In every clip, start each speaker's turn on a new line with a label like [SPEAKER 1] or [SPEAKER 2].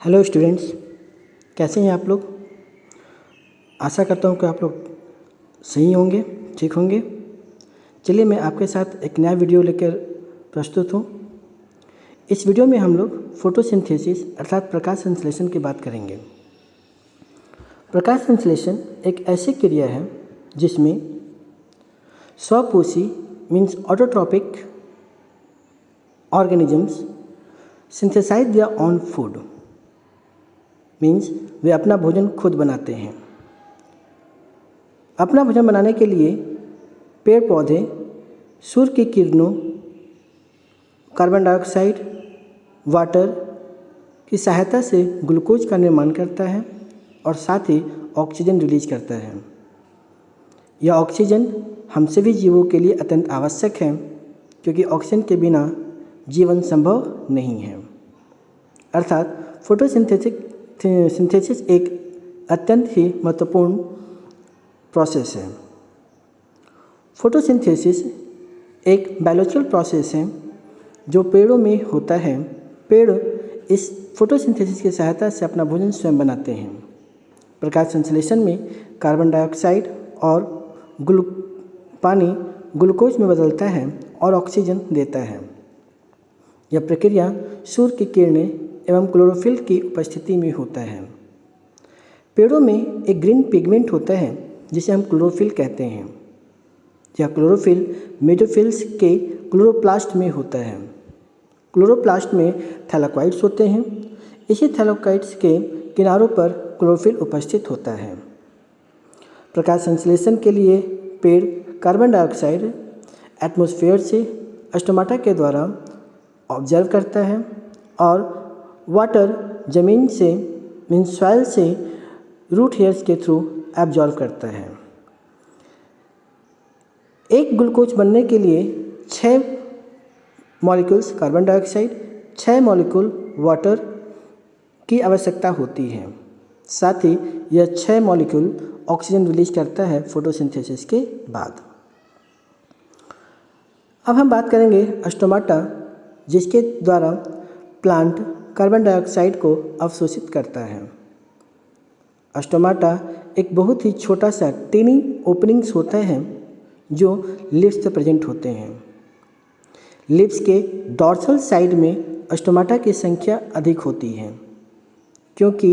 [SPEAKER 1] Hello students, कैसे हैं आप लोग। आशा करता हूं कि आप लोग सही होंगे, ठीक होंगे। चलिए मैं आपके साथ एक नया वीडियो लेकर प्रस्तुत हूं। इस वीडियो में हम लोग फोटोसिंथेसिस अर्थात प्रकाश संश्लेषण की बात करेंगे। प्रकाश संश्लेषण एक ऐसी क्रिया है जिसमें स्वपोषी means autotrophic organisms synthesize their own food means वे अपना भोजन खुद बनाते हैं। अपना भोजन बनाने के लिए पेड़ पौधे सूर्य की किरणों, कार्बन डाइऑक्साइड, वाटर की सहायता से ग्लूकोज का निर्माण करता है और साथ ही ऑक्सीजन रिलीज करता है। यह ऑक्सीजन हम सभी जीवों के लिए अत्यंत आवश्यक है क्योंकि ऑक्सीजन के बिना जीवन संभव नहीं है। अर्थात सिंथेसिस एक अत्यंत ही महत्वपूर्ण प्रोसेस है। फोटोसिंथेसिस एक बायोलॉजिकल प्रोसेस है जो पेड़ों में होता है। पेड़ इस फोटोसिंथेसिस की सहायता से अपना भोजन स्वयं बनाते हैं। प्रकाश संश्लेषण में कार्बन डाइऑक्साइड और पानी ग्लूकोज में बदलता है और ऑक्सीजन देता है। यह प्रक्रिया सूर्य की किरणें एवं क्लोरोफिल की उपस्थिति में होता है। पेड़ों में एक ग्रीन पिगमेंट होता है जिसे हम क्लोरोफिल कहते हैं। यह क्लोरोफिल मेसोफिल्स के क्लोरोप्लास्ट में होता है। क्लोरोप्लास्ट में थैलाकोइड्स होते हैं। इसी थैलाकोइड्स के किनारों पर क्लोरोफिल उपस्थित होता है। प्रकाश संश्लेषण के लिए पेड़ कार्बन डाइऑक्साइड एटमॉस्फेयर से स्टोमाटा के द्वारा ऑब्जर्व करता है और वाटर ज़मीन से मीन्स सॉइल से रूट हेयर्स के थ्रू एब्जॉर्व करता है। एक ग्लूकोज बनने के लिए 6 molecules carbon dioxide, 6 molecule water की आवश्यकता होती है। साथ ही यह 6 मॉलिक्यूल ऑक्सीजन रिलीज करता है फोटोसिंथेसिस के बाद। अब हम बात करेंगे स्टोमाटा, जिसके द्वारा प्लांट कार्बन डाइऑक्साइड को अवशोषित करता है। स्टोमाटा एक बहुत ही छोटा सा टीनी ओपनिंग्स होता है जो लिप्स पर प्रेजेंट होते हैं। लिप्स के डॉर्सल साइड में स्टोमाटा की संख्या अधिक होती है क्योंकि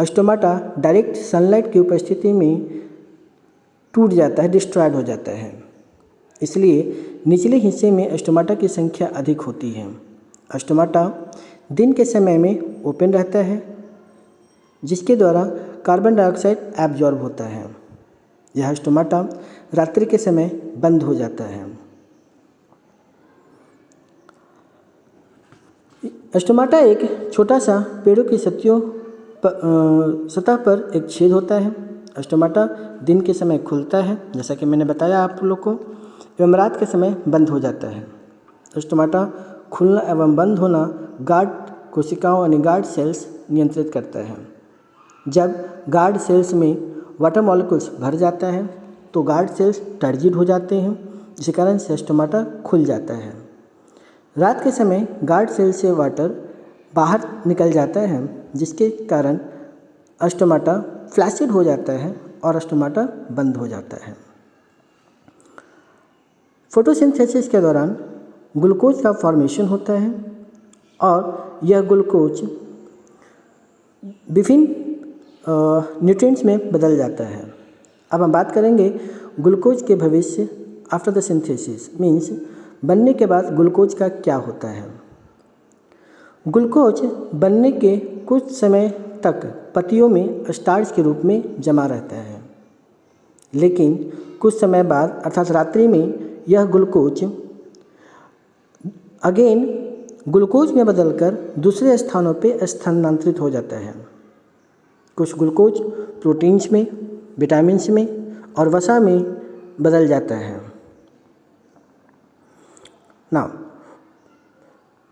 [SPEAKER 1] स्टोमाटा डायरेक्ट सनलाइट की उपस्थिति में टूट जाता है, डिस्ट्रॉयड हो जाता है। इसलिए निचले हिस्से में स्टोमाटा की संख्या अधिक होती है। स्टोमाटा दिन के समय में ओपन रहता है जिसके द्वारा कार्बन डाइऑक्साइड एब्जॉर्ब होता है। यह स्टोमाटा रात्रि के समय बंद हो जाता है। स्टोमाटा एक छोटा सा पेड़ों की सतह पर एक छेद होता है। स्टोमाटा दिन के समय खुलता है जैसा कि मैंने बताया आप लोग को, एवं रात के समय बंद हो जाता है। स्टोमाटा खुलना एवं बंद होना गार्ड कोशिकाओं यानी गार्ड सेल्स नियंत्रित करता है। जब गार्ड सेल्स में वाटर मॉलिक्यूल्स भर जाता है तो गार्ड सेल्स टर्जिड हो जाते हैं, जिस कारण से स्टोमाटा खुल जाता है। रात के समय गार्ड सेल से वाटर बाहर निकल जाता है जिसके कारण स्टोमाटा फ्लैसिड हो जाता है और स्टोमाटा बंद हो जाता है। फोटोसिंथेसिस के दौरान ग्लूकोज का फॉर्मेशन होता है और यह ग्लूकोज विभिन्न न्यूट्रिएंट्स में बदल जाता है। अब हम बात करेंगे ग्लूकोज के भविष्य आफ्टर द सिंथेसिस मीन्स बनने के बाद ग्लूकोज का क्या होता है। ग्लूकोज बनने के कुछ समय तक पत्तियों में स्टार्च के रूप में जमा रहता है, लेकिन कुछ समय बाद अर्थात रात्रि में यह ग्लूकोज अगेन ग्लूकोज में बदलकर दूसरे स्थानों पे स्थानांतरित हो जाता है। कुछ ग्लूकोज प्रोटीन्स में, विटामिन्स में और वसा में बदल जाता है। नाउ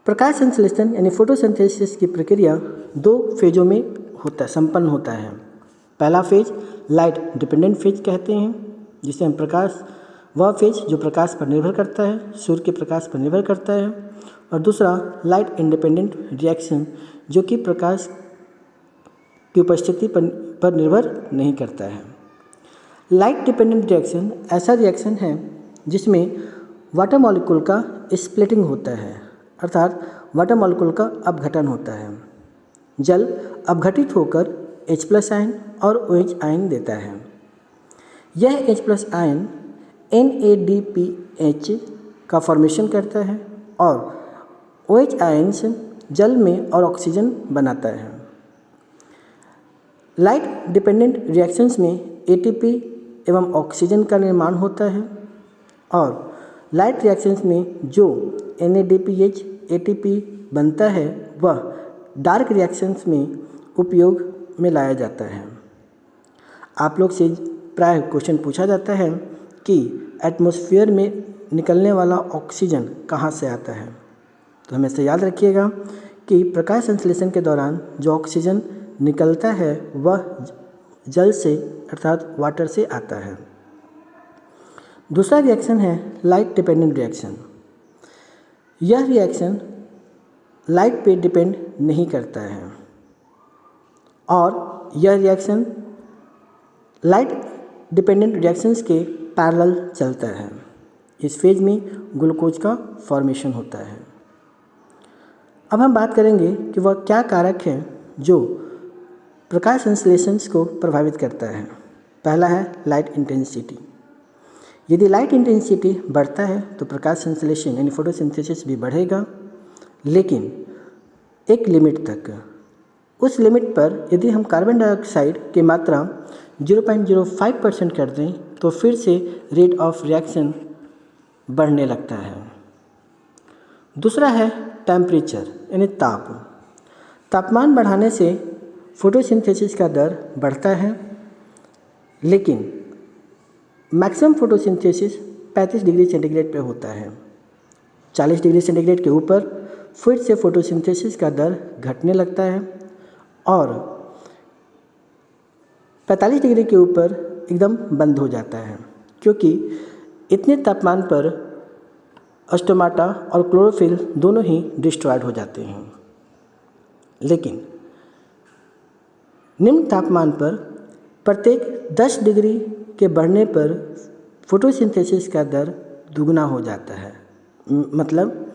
[SPEAKER 1] प्रकाश संश्लेषण यानी फोटोसिंथेसिस की प्रक्रिया 2 फेजों में संपन्न होता है। पहला फेज लाइट डिपेंडेंट फेज कहते हैं, जिसे हम वह फेज जो प्रकाश पर निर्भर करता है, सूर्य के प्रकाश पर निर्भर करता है, और दूसरा लाइट इंडिपेंडेंट रिएक्शन जो कि प्रकाश की उपस्थिति पर निर्भर नहीं करता है। लाइट डिपेंडेंट रिएक्शन ऐसा रिएक्शन है जिसमें वाटर मॉलिक्यूल का स्प्लिटिंग होता है, अर्थात वाटर मॉलिक्यूल का अपघटन होता है। जल अपघटित होकर H+ आयन और OH आयन देता है। यह H+ आयन NADPH का फॉर्मेशन करता है और OH आयन से जल में और ऑक्सीजन बनाता है। लाइट डिपेंडेंट रिएक्शंस में ATP एवं ऑक्सीजन का निर्माण होता है और लाइट रिएक्शंस में जो NADPH ATP बनता है वह डार्क रिएक्शंस में उपयोग में लाया जाता है। आप लोग से प्राय क्वेश्चन पूछा जाता है कि एटमॉस्फेयर में निकलने वाला ऑक्सीजन कहाँ से आता है, तो हमेशा याद रखिएगा कि प्रकाश संश्लेषण के दौरान जो ऑक्सीजन निकलता है वह जल से अर्थात वाटर से आता है। दूसरा रिएक्शन है लाइट डिपेंडेंट रिएक्शन। यह रिएक्शन लाइट पे डिपेंड नहीं करता है और यह रिएक्शन लाइट डिपेंडेंट रिएक्शंस के पैरेलल चलता है। इस फेज में ग्लूकोज का फॉर्मेशन होता है। अब हम बात करेंगे कि वह क्या कारक है जो प्रकाश संश्लेषण को प्रभावित करता है। पहला है लाइट इंटेंसिटी। यदि लाइट इंटेंसिटी बढ़ता है तो प्रकाश संश्लेषण यानी फोटोसिंथेसिस भी बढ़ेगा, लेकिन एक लिमिट तक। उस लिमिट पर यदि हम कार्बन डाइऑक्साइड की मात्रा 0.05% कर दें तो फिर से रेट ऑफ रिएक्शन बढ़ने लगता है। दूसरा है टेम्परेचर यानी तापमान बढ़ाने से फोटोसिंथेसिस का दर बढ़ता है, लेकिन मैक्सिमम फोटोसिंथेसिस 35 डिग्री सेंटीग्रेड पे होता है। 40 डिग्री सेंटीग्रेड के ऊपर फिर से फोटोसिंथेसिस का दर घटने लगता है और 45 डिग्री के ऊपर एकदम बंद हो जाता है, क्योंकि इतने तापमान पर स्टोमाटा और क्लोरोफिल दोनों ही डिस्ट्रॉयड हो जाते हैं। लेकिन निम्न तापमान पर प्रत्येक 10 डिग्री के बढ़ने पर फोटोसिंथेसिस का दर दुगना हो जाता है। मतलब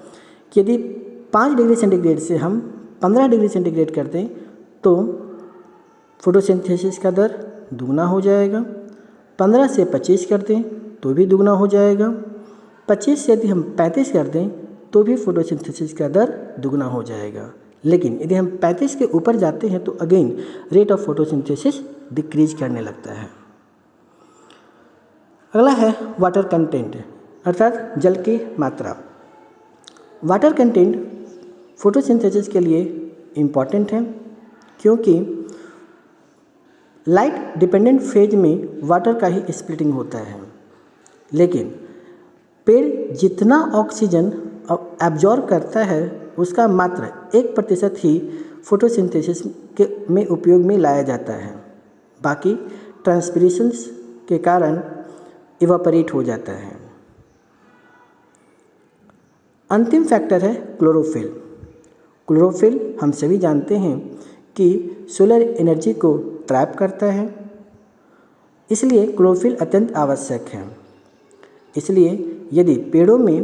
[SPEAKER 1] कि यदि 5 डिग्री सेंटीग्रेड से हम 15 डिग्री सेंटीग्रेड कर दें तो फोटोसिंथेसिस का दर दुगना हो जाएगा। 15 से 25 कर दें तो भी दुगना हो जाएगा। 25 से यदि हम 35 कर दें तो भी फोटोसिंथेसिस का दर दुगना हो जाएगा। लेकिन यदि हम 35 के ऊपर जाते हैं तो again rate of photosynthesis decrease करने लगता है। अगला है वाटर कंटेंट अर्थात जल की मात्रा। वाटर कंटेंट फोटोसिंथेसिस के लिए इम्पॉर्टेंट है, क्योंकि लाइट डिपेंडेंट फेज में वाटर का ही स्प्लिटिंग होता है, लेकिन पेड़ जितना ऑक्सीजन एब्जॉर्ब करता है उसका मात्र 1% ही फोटोसिंथेसिस के में उपयोग में लाया जाता है। बाकी ट्रांसपिरेशन के कारण इवापोरेट हो जाता है। अंतिम फैक्टर है क्लोरोफिल। क्लोरोफिल हम सभी जानते हैं कि सोलर एनर्जी को ट्रैप करता है, इसलिए क्लोरोफिल अत्यंत आवश्यक है। इसलिए यदि पेड़ों में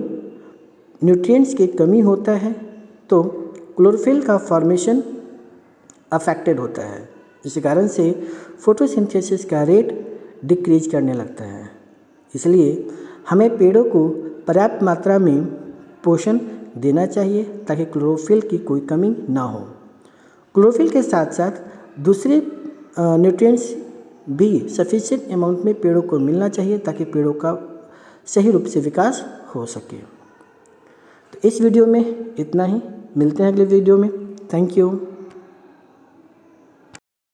[SPEAKER 1] न्यूट्रिएंट्स की कमी होता है तो क्लोरोफिल का फॉर्मेशन अफेक्टेड होता है। इस कारण से फोटोसिंथेसिस का रेट डिक्रीज करने लगता है। इसलिए हमें पेड़ों को पर्याप्त मात्रा में पोषण देना चाहिए ताकि क्लोरोफिल की कोई कमी ना हो। क्लोरोफिल के साथ साथ दूसरे न्यूट्रिएंट्स भी सफिशिएंट अमाउंट में पेड़ों को मिलना चाहिए ताकि पेड़ों का सही रूप से विकास हो सके। तो इस वीडियो में इतना ही, मिलते हैं अगले वीडियो में। Thank you.